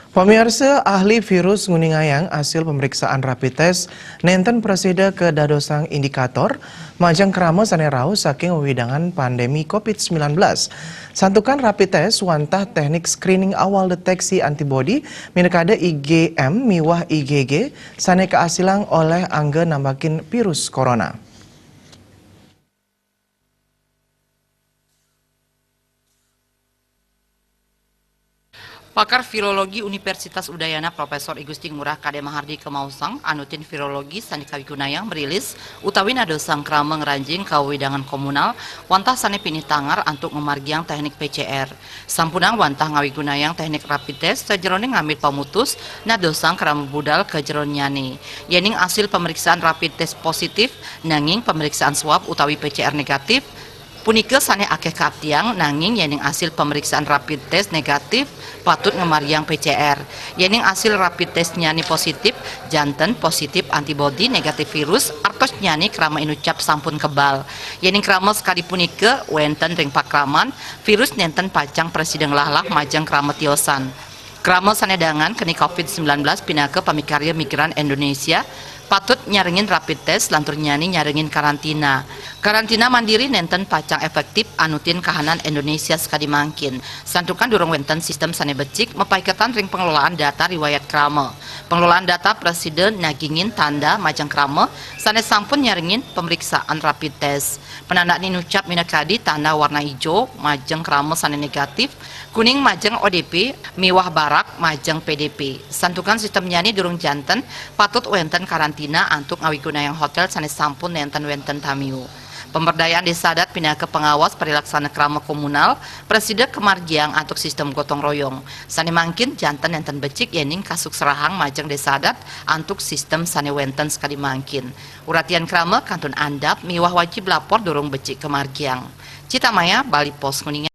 Pemirsa ahli virus nguningayang hasil pemeriksaan rapid test nenten presida ke dadosang indikator majang kerama sanerau saking wewidangan pandemi COVID-19. Santukan rapid test wantah teknik screening awal deteksi antibodi minekade IgM miwah IgG sane keasilang oleh angga nambakin virus corona. Pakar Virologi Universitas Udayana Profesor Igusti Ngurah Kade Mahardi Kemausang anutin virologi Sandika Wigunayang merilis utawi nadosang krama ngranjing kawidangan komunal wantah sane pini tangar untuk memargiang teknik PCR. Sampunang wantah ngawigunayang teknik rapid test sajeroning ngambil pamutus nadosang krama budal ke jeron nyani. Yening hasil pemeriksaan rapid test positif nanging pemeriksaan swab utawi PCR negatif punike sane akeh kaaptiang nanging yening hasil pemeriksaan rapid test negatif patut ngemariang PCR. Yening hasil rapid test nyani positif janten positif antibodi negatif virus artos nyani krama inucap sampun kebal. Yening krama sekali punike wenten ring pakraman virus nenten pacang presiden lahlah majang krama tiosan. Krama sanedangan keni COVID-19 pinake pamikarya migran Indonesia patut nyaringin rapid test lantur nyani nyaringin karantina. Karantina mandiri nenten pacang efektif anutin kahanan Indonesia sekali mangkin. Santukan durung wenten sistem sane becik mepaiketan ring pengelolaan data riwayat krama. Pengelolaan data presiden nagingin tanda majang krama sane sampun nyaringin pemeriksaan rapid test. Penanda ninucap minakadi tanda warna hijau majang krama sane negatif, kuning majang ODP, miwah barak majang PDP. Santukan sistem nyani durung janten patut wenten karantina antuk ngawigunayang hotel sane sampun nenten wenten tamiu. Pemberdayaan desa adat pindah ke pengawas perilaksana krama komunal presiden kemargiang antuk sistem gotong royong. Sane mangkin jantan enten becik yening kasuk serahang majang desa adat antuk sistem sane wenten sekali mangkin. Uratian krama kantun andap miwah wajib lapor dorong becik kemargiang. Cita Maya Bali Pos Kuningan.